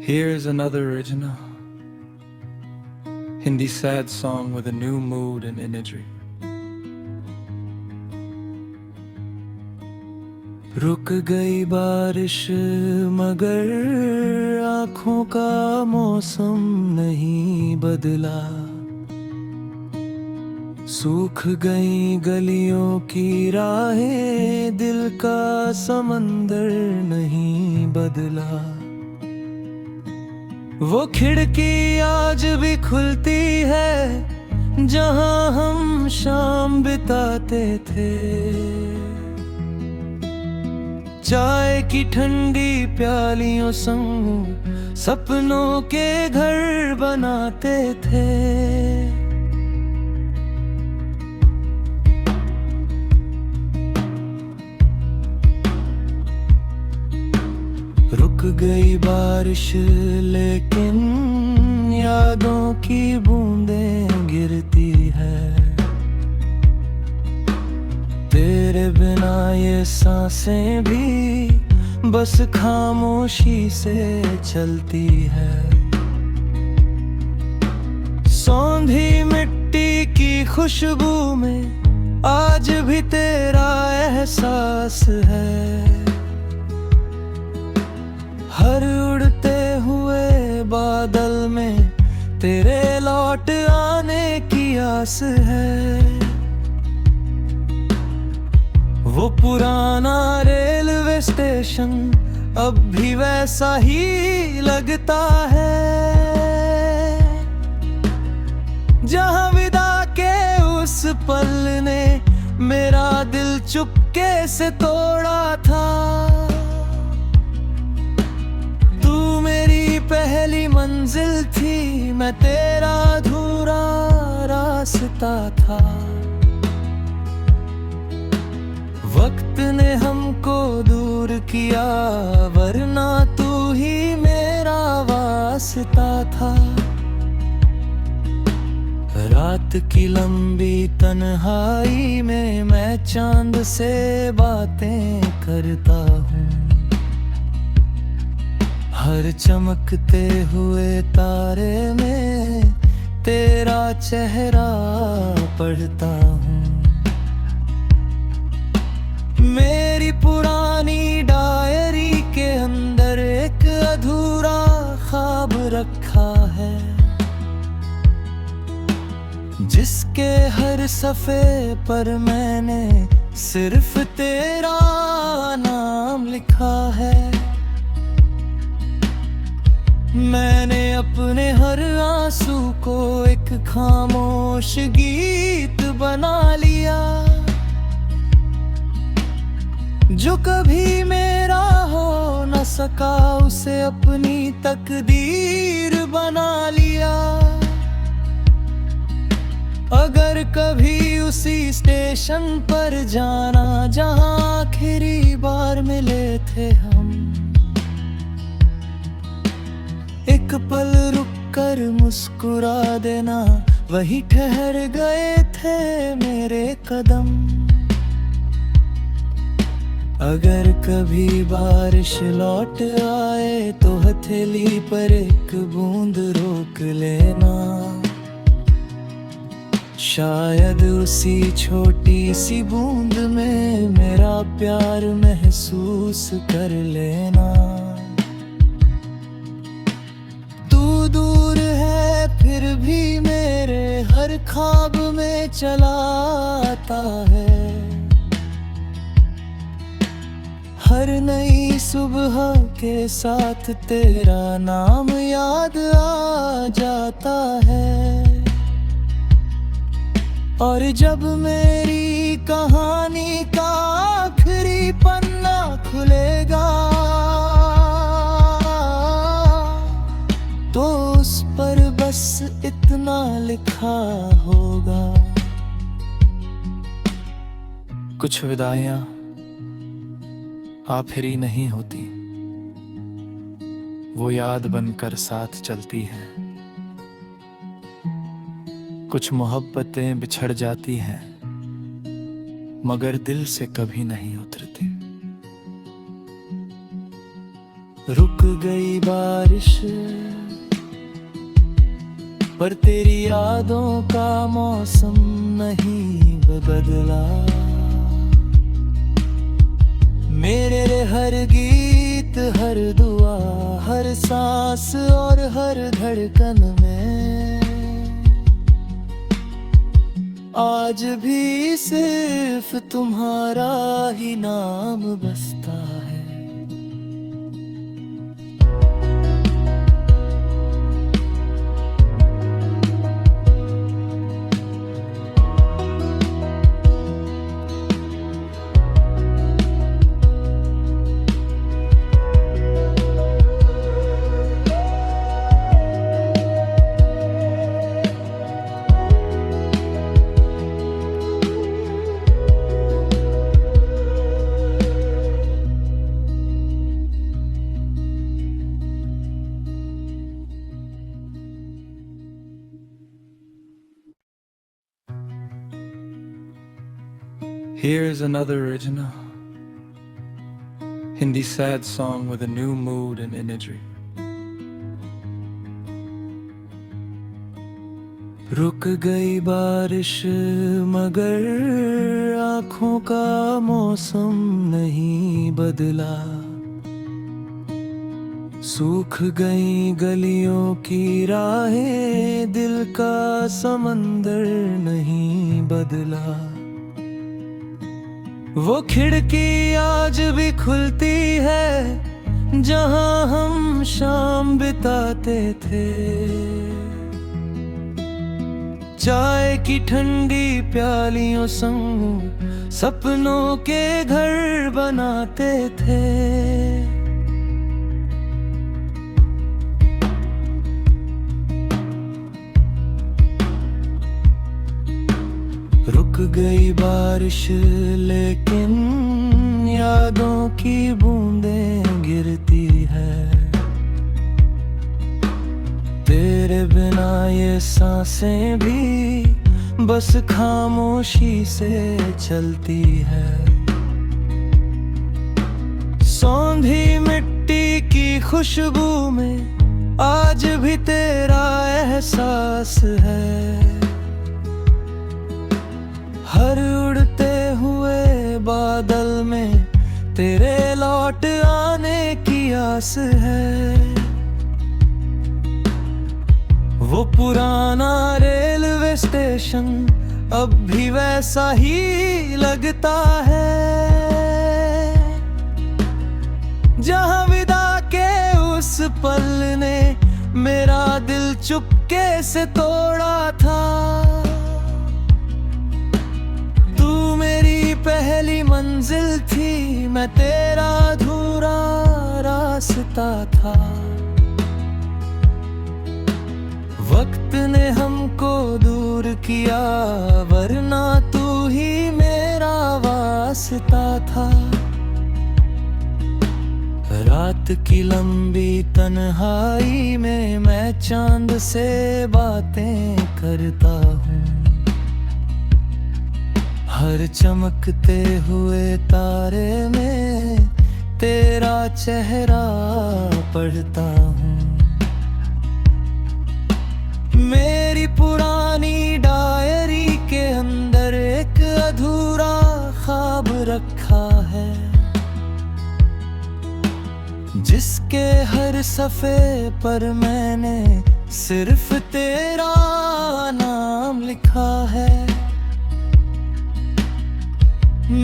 Here's another original Hindi sad song with a new mood and imagery. रुक गई बारिश मगर आँखों का मौसम नहीं बदला, सूख गई गलियों की राहें, दिल का समंदर नहीं बदला। वो खिड़की आज भी खुलती है जहां हम शाम बिताते थे, चाय की ठंडी प्यालियों संग सपनों के घर बनाते थे। रुक गई बारिश लेकिन यादों की बूंदें गिरती है, तेरे बिना ये सांसें भी बस खामोशी से चलती है। सौंधी मिट्टी की खुशबू में आज भी तेरा एहसास है, हर उड़ते हुए बादल में तेरे लौट आने की आस है। वो पुराना रेलवे स्टेशन अब भी वैसा ही लगता है, जहां विदा के उस पल ने मेरा दिल चुपके से तोड़ा था। पहली मंजिल थी, मैं तेरा अधूरा रास्ता था। वक्त ने हमको दूर किया वरना तू ही मेरा वास्ता था। रात की लंबी तन्हाई में मैं चांद से बातें करता हूँ, हर चमकते हुए तारे में तेरा चेहरा पढ़ता हूँ। मेरी पुरानी डायरी के अंदर एक अधूरा ख्वाब रखा है, जिसके हर सफ़े पर मैंने सिर्फ तेरा नाम लिखा है। मैंने अपने हर आंसू को एक खामोश गीत बना लिया, जो कभी मेरा हो न सका उसे अपनी तकदीर बना लिया। अगर कभी उसी स्टेशन पर जाना जहां आखिरी बार मिले थे हम, एक पल रुक कर मुस्कुरा देना, वही ठहर गए थे मेरे कदम। अगर कभी बारिश लौट आए तो हथेली पर एक बूंद रोक लेना, शायद उसी छोटी सी बूंद में मेरा प्यार महसूस कर लेना। दूर है फिर भी मेरे हर ख्वाब में चला आता है, हर नई सुबह के साथ तेरा नाम याद आ जाता है। और जब मेरी कहानी का आखिरी पन्ना खुलेगा तो उस पर बस इतना लिखा होगा, कुछ विदाइयां आखिरी नहीं होती, वो याद बनकर साथ चलती हैं। कुछ मोहब्बतें बिछड़ जाती हैं मगर दिल से कभी नहीं उतरती। रुक गई बारिश पर तेरी यादों का मौसम नहीं बदला। मेरे हर गीत, हर दुआ, हर सांस और हर धड़कन में आज भी सिर्फ तुम्हारा ही नाम बसता है। Here's another original Hindi sad song with a new mood and imagery. रुक गई बारिश मगर आँखों का मौसम नहीं बदला। सूख गई गलियों की राहें, दिल का समंदर नहीं बदला। वो खिड़की आज भी खुलती है जहां हम शाम बिताते थे। चाय की ठंडी प्यालियों संग सपनों के घर बनाते थे। रुक गई बारिश लेकिन यादों की बूंदें गिरती है। तेरे बिना ये सांसें भी बस खामोशी से चलती है। सौंधी मिट्टी की खुशबू में आज भी तेरा एहसास है। हर उड़ते हुए बादल में तेरे लौट आने की आस है। वो पुराना रेलवे स्टेशन अब भी वैसा ही लगता है जहां विदा के उस पल ने मेरा दिल चुपके से तोड़ा था। पहली मंजिल थी, मैं तेरा अधूरा रास्ता था। वक्त ने हमको दूर किया वरना तू ही मेरा वास्ता था। रात की लंबी तन्हाई में मैं चांद से बातें करता हूँ। हर चमकते हुए तारे में तेरा चेहरा पढ़ता हूँ। मेरी पुरानी डायरी के अंदर एक अधूरा ख्वाब रखा है जिसके हर सफ़े पर मैंने सिर्फ तेरा नाम लिखा है।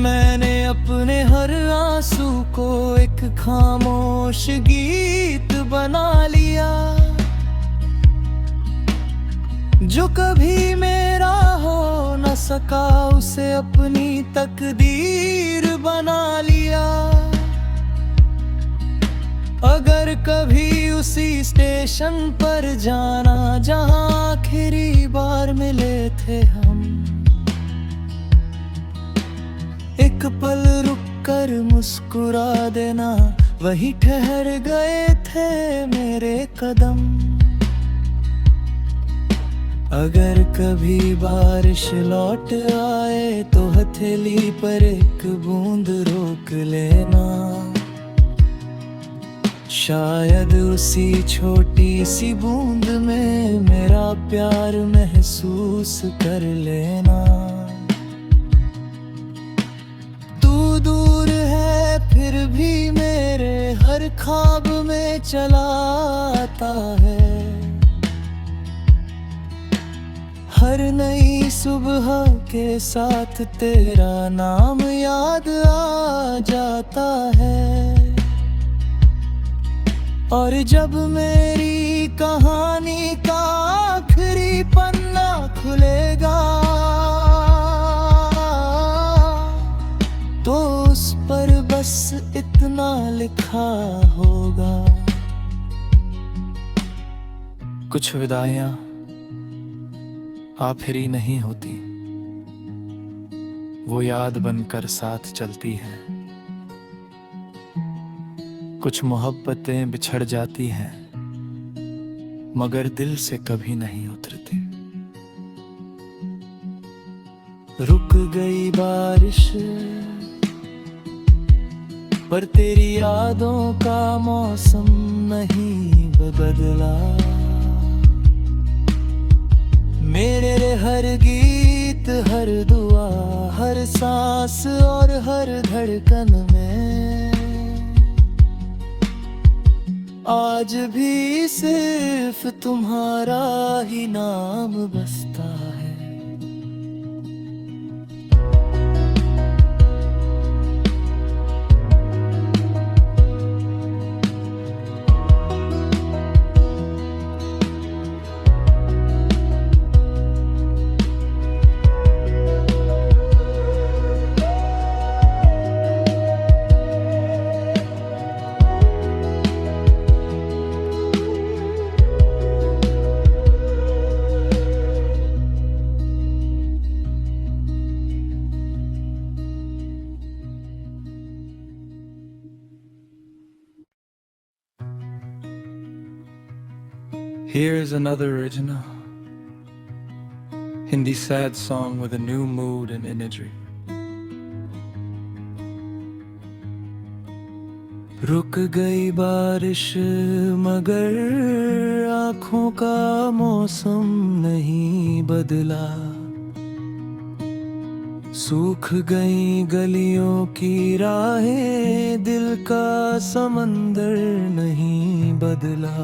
मैंने अपने हर आंसू को एक खामोश गीत बना लिया जो कभी मेरा हो न सका, उसे अपनी तकदीर बना लिया। अगर कभी उसी स्टेशन पर जाना जहां आखिरी बार मिले थे हम, एक पल रुक कर मुस्कुरा देना, वही ठहर गए थे मेरे कदम। अगर कभी बारिश लौट आए तो हथेली पर एक बूंद रोक लेना। शायद उसी छोटी सी बूंद में मेरा प्यार महसूस कर लेना। तू दूर है फिर भी मेरे हर ख्वाब में चला आता है। हर नई सुबह के साथ तेरा नाम याद आ जाता है। और जब मेरी कहानी का आखिरी पन्ना खुलेगा तो उस पर बस इतना लिखा होगा। कुछ विदाइयां आखिरी नहीं होती, वो याद बनकर साथ चलती हैं। कुछ मोहब्बतें बिछड़ जाती हैं मगर दिल से कभी नहीं उतरती। रुक गई बारिश पर तेरी यादों का मौसम नहीं बदला। मेरे हर गीत, हर दुआ, हर सांस और हर धड़कन में आज भी सिर्फ तुम्हारा ही नाम बसता है। Here's another original Hindi sad song with a new mood and imagery. रुक गई बारिश मगर आँखों का मौसम नहीं बदला। सूख गई गलियों की राहें, दिल का समंदर नहीं बदला।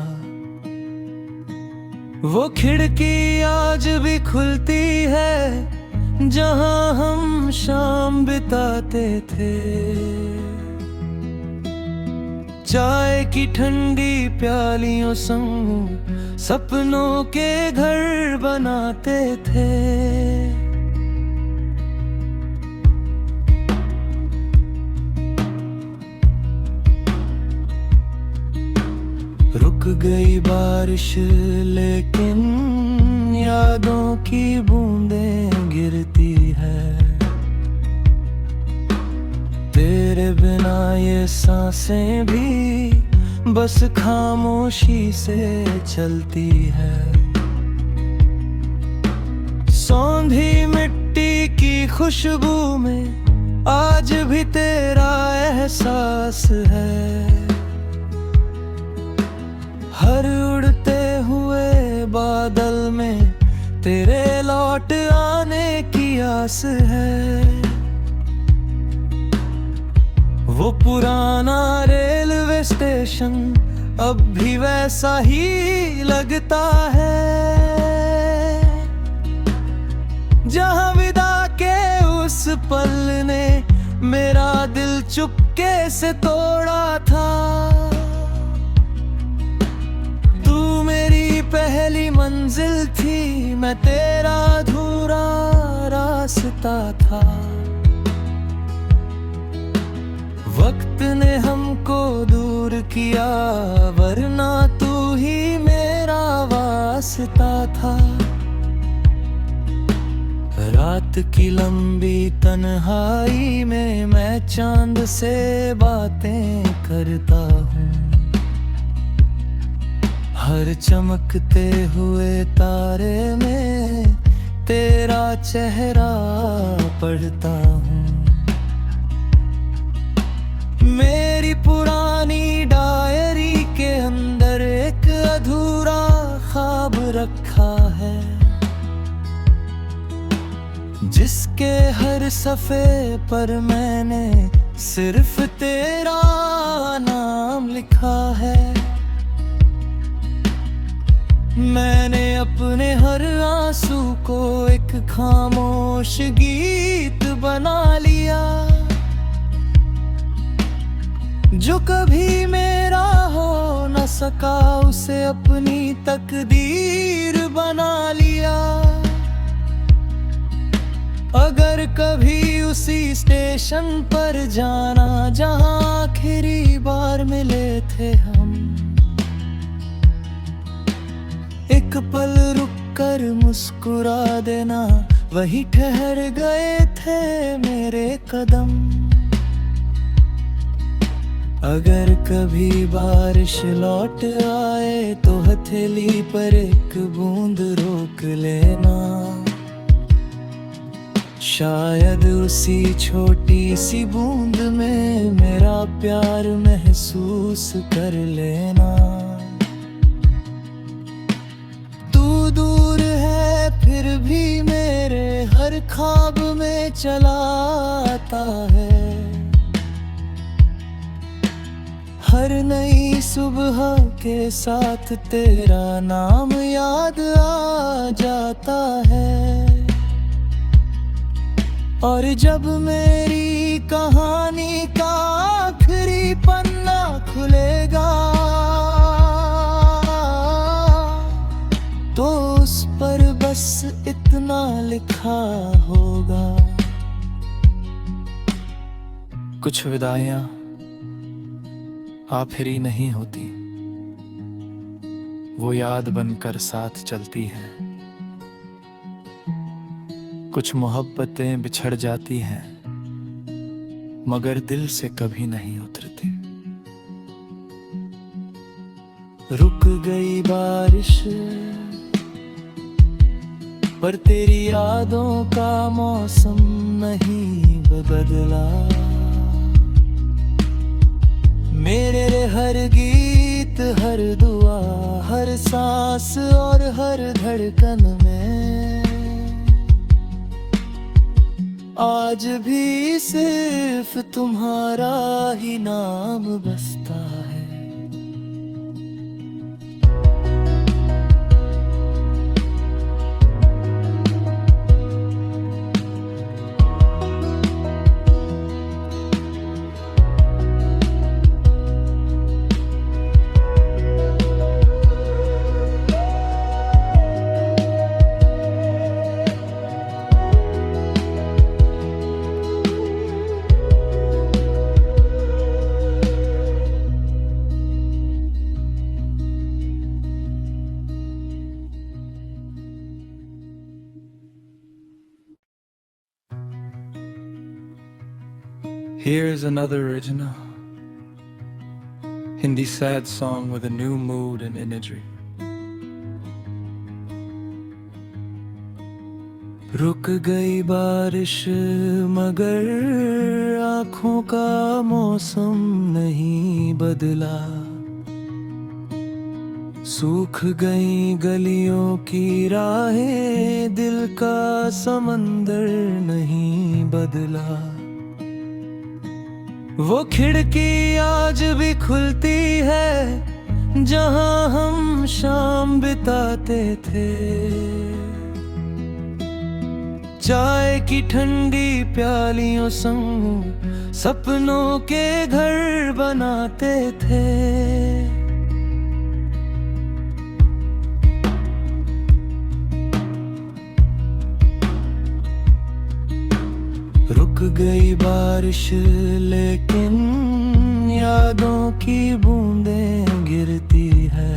वो खिड़की आज भी खुलती है जहां हम शाम बिताते थे। चाय की ठंडी प्यालियों संग सपनों के घर बनाते थे। रुक गई बारिश लेकिन यादों की बूंदें गिरती है। तेरे बिना ये सांसें भी बस खामोशी से चलती है। सौंधी मिट्टी की खुशबू में आज भी तेरा एहसास है। हर उड़ते हुए बादल में तेरे लौट आने की आस है। वो पुराना रेलवे स्टेशन अब भी वैसा ही लगता है जहां विदा के उस पल ने मेरा दिल चुपके से तोड़ा था। पहली मंजिल थी, मैं तेरा अधूरा रास्ता था। वक्त ने हमको दूर किया वरना तू ही मेरा वास्ता था। रात की लंबी तन्हाई में मैं चांद से बातें करता हूँ। हर चमकते हुए तारे में तेरा चेहरा पढ़ता हूँ। मेरी पुरानी डायरी जिसके हर सफ़े पर मैंने सिर्फ तेरा नाम लिखा है। मैंने अपने हर आंसू को एक खामोश गीत बना लिया, जो कभी मेरा हो न सका उसे अपनी तकदीर बना लिया। अगर कभी उसी स्टेशन पर जाना जहां आखिरी बार मिले थे हम, एक पल रुक कर मुस्कुरा देना, वही ठहर गए थे मेरे कदम। अगर कभी बारिश लौट आए तो हथेली पर एक बूंद रोक लेना, शायद उसी छोटी सी बूंद में मेरा प्यार महसूस कर लेना। तू दूर है फिर भी मेरे हर ख्वाब में चला आता है। हर नई सुबह के साथ तेरा नाम याद आ जाता है। और जब मेरी कहानी का आखिरी पन्ना खुलेगा तो उस पर बस इतना लिखा होगा। कुछ विदाइयां आखिरी नहीं होती, वो याद बनकर साथ चलती हैं। कुछ मोहब्बतें बिछड़ जाती हैं मगर दिल से कभी नहीं उतरती। रुक गई बारिश पर तेरी यादों का मौसम नहीं बदला। मेरे हर गीत, हर दुआ, हर सांस और हर धड़कन में आज भी सिर्फ तुम्हारा ही नाम बसता है। Here's another original Hindi sad song with a new mood and imagery. रुक गई बारिश मगर आँखों का मौसम नहीं बदला। सूख गई गलियों की राहें, दिल का समंदर नहीं बदला। वो खिड़की आज भी खुलती है जहां हम शाम बिताते थे। चाय की ठंडी प्यालियों संग सपनों के घर बनाते थे। रुक गई बारिश लेकिन यादों की बूंदें गिरती है।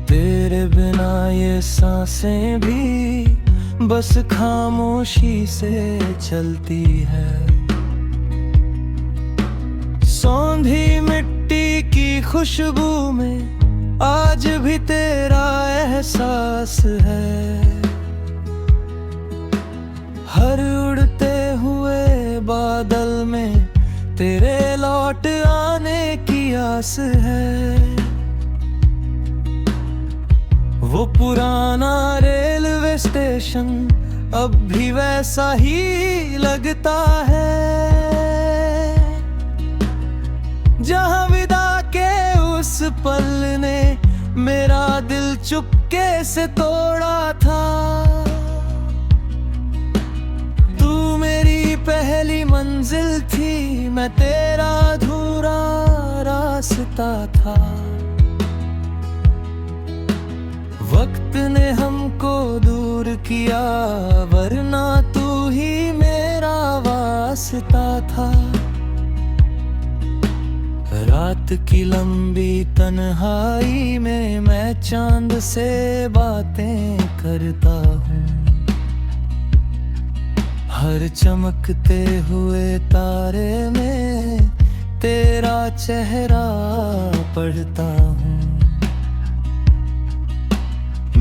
तेरे बिना ये सांसें भी बस खामोशी से चलती है। सौंधी मिट्टी की खुशबू में आज भी तेरा एहसास है। हर उड़ते हुए बादल में तेरे लौट आने की आस है। वो पुराना रेलवे ये स्टेशन अब भी वैसा ही लगता है, जहां विदा के उस पल ने मेरा दिल चुपके से तोड़ा था। तू मेरी पहली मंजिल थी, मैं तेरा अधूरा रास्ता था। वक्त ने हमको दूर किया, वरना तू ही मेरा वास्ता था। रात की लंबी तन्हाई में मैं चांद से बातें करता हूँ, हर चमकते हुए तारे में तेरा चेहरा पढ़ता हूँ।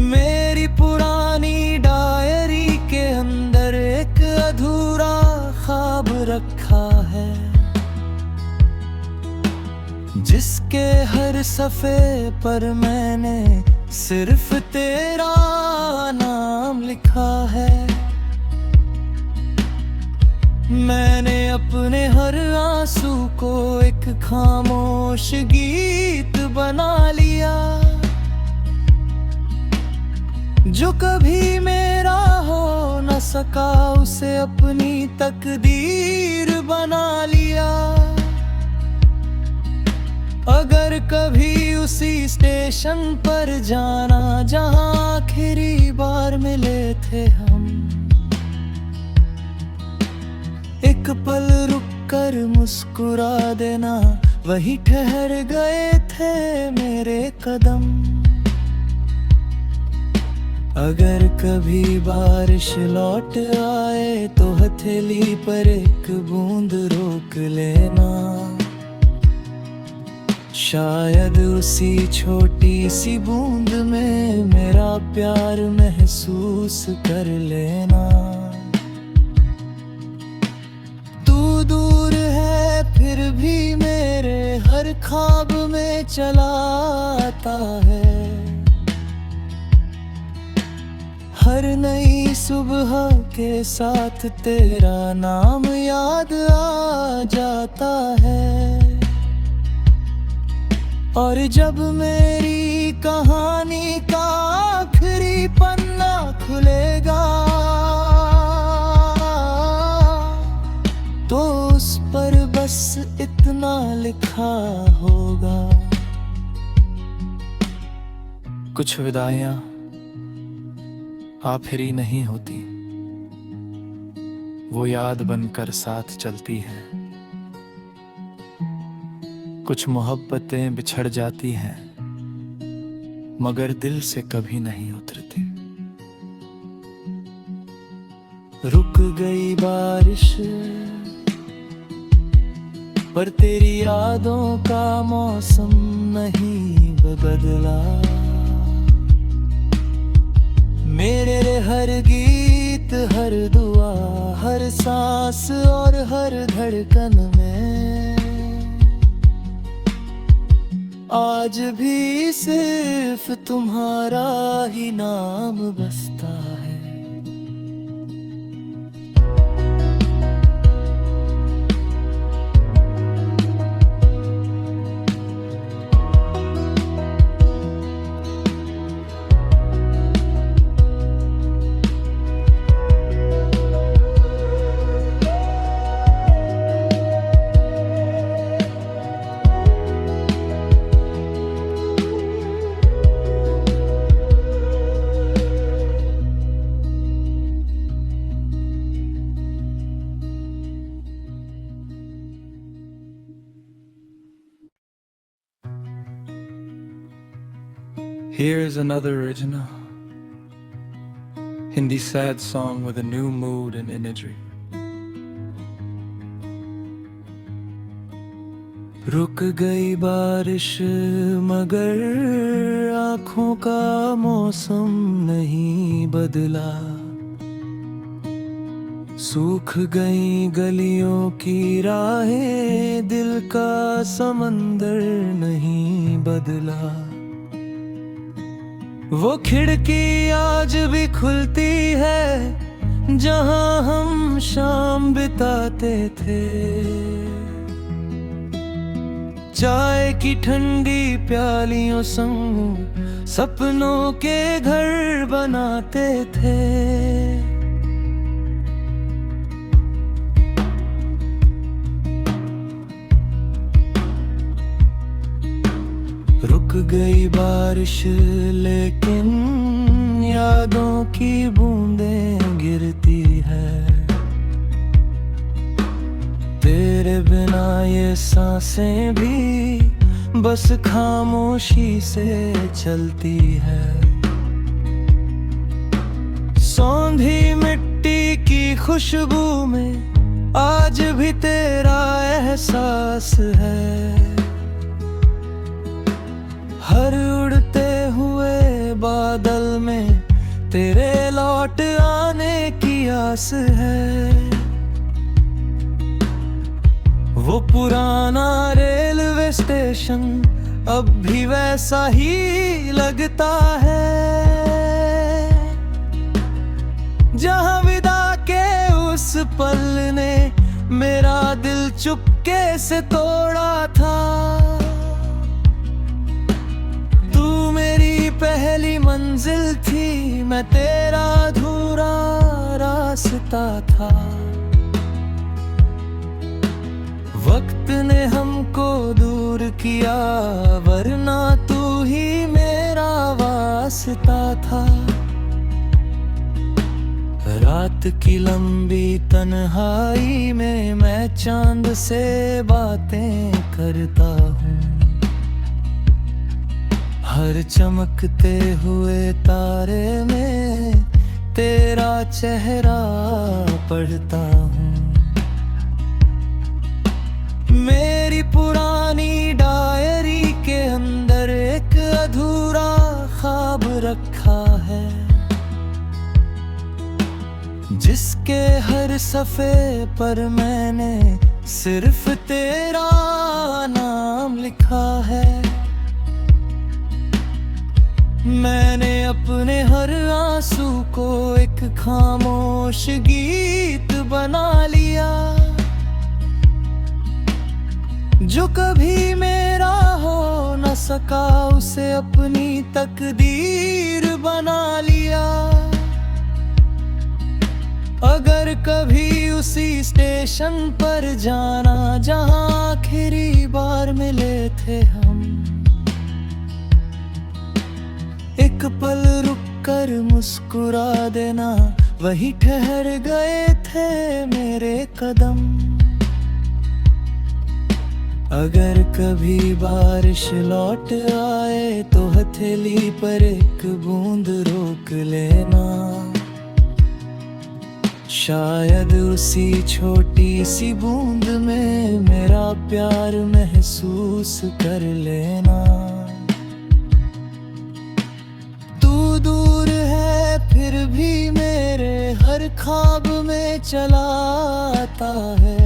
मेरी पुरानी डायरी के अंदर एक अधूरा ख्वाब रखा है, जिसके हर सफ़े पर मैंने सिर्फ तेरा नाम लिखा है। मैंने अपने हर आंसू को एक खामोश गीत बना लिया, जो कभी मेरा हो न सका उसे अपनी तकदीर बना लिया। अगर कभी उसी स्टेशन पर जाना जहां आखिरी बार मिले थे हम, एक पल रुक कर मुस्कुरा देना, वही ठहर गए थे मेरे कदम। अगर कभी बारिश लौट आए तो हथेली पर एक बूंद रोक लेना, शायद उसी छोटी सी बूंद में मेरा प्यार महसूस कर लेना। तू दूर है फिर भी मेरे हर ख्वाब में चला आता है, हर नई सुबह के साथ तेरा नाम याद आ जाता है। और जब मेरी कहानी का आखिरी पन्ना खुलेगा, तो उस पर बस इतना लिखा होगा। कुछ विदाइयां आखिरी नहीं होती, वो याद बनकर साथ चलती हैं। कुछ मोहब्बतें बिछड़ जाती हैं, मगर दिल से कभी नहीं उतरती। रुक गई बारिश पर तेरी यादों का मौसम नहीं बदला। मेरे हर गीत, हर दुआ, हर सांस और हर धड़कन में आज भी सिर्फ तुम्हारा ही नाम बसता है। Here's another original Hindi sad song with a new mood and imagery. रुक गई बारिश मगर आँखों का मौसम नहीं बदला। सूख गई गलियों की राहें, दिल का समंदर नहीं बदला। वो खिड़की आज भी खुलती है जहां हम शाम बिताते थे। चाय की ठंडी प्यालियों संग सपनों के घर बनाते थे। रुक गई बारिश लेकिन यादों की बूंदें गिरती है। तेरे बिना ये सांसें भी बस खामोशी से चलती है। सौंधी मिट्टी की खुशबू में आज भी तेरा एहसास है। हर उड़ते हुए बादल में तेरे लौट आने की आस है। वो पुराना रेलवे स्टेशन अब भी वैसा ही लगता है जहां विदा के उस पल ने मेरा दिल चुपके से तोड़ा था। पहली मंजिल थी, मैं तेरा अधूरा रास्ता था। वक्त ने हमको दूर किया वरना तू ही मेरा वास्ता था। रात की लंबी तन्हाई में मैं चांद से बातें करता हूँ। हर चमकते हुए तारे में तेरा चेहरा पढ़ता हूँ। मेरी पुरानी डायरी के अंदर एक अधूरा ख्वाब रखा है जिसके हर सफ़े पर मैंने सिर्फ तेरा नाम लिखा है। मैंने अपने हर आंसू को एक खामोश गीत बना लिया जो कभी मेरा हो न सका, उसे अपनी तकदीर बना लिया। अगर कभी उसी स्टेशन पर जाना जहां आखिरी बार मिले थे हम, एक पल रुक कर मुस्कुरा देना, वही ठहर गए थे मेरे कदम। अगर कभी बारिश लौट आए तो हथेली पर एक बूंद रोक लेना। शायद उसी छोटी सी बूंद में मेरा प्यार महसूस कर लेना। दूर है फिर भी मेरे हर ख्वाब में चला आता है।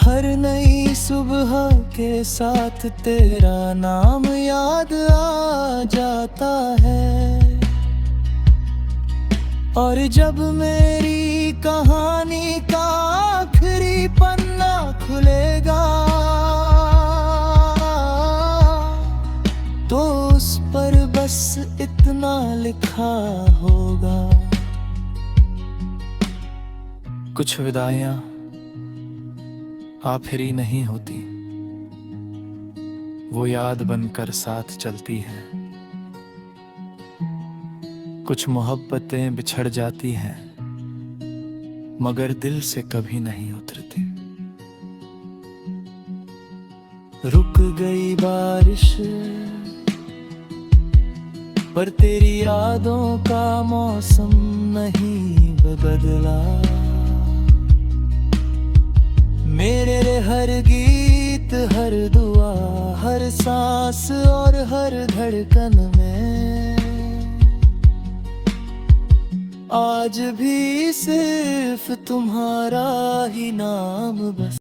हर नई सुबह के साथ तेरा नाम याद आ जाता है। और जब मेरी कहानी का आखिरी पन्ना खुलेगा तो उस पर बस इतना लिखा होगा। कुछ विदाइयां आखिरी नहीं होती, वो याद बनकर साथ चलती हैं। कुछ मोहब्बतें बिछड़ जाती हैं मगर दिल से कभी नहीं उतरती। रुक गई बारिश पर तेरी यादों का मौसम नहीं बदला। मेरे हर गीत, हर दुआ, हर सांस और हर धड़कन में आज भी सिर्फ तुम्हारा ही नाम बस।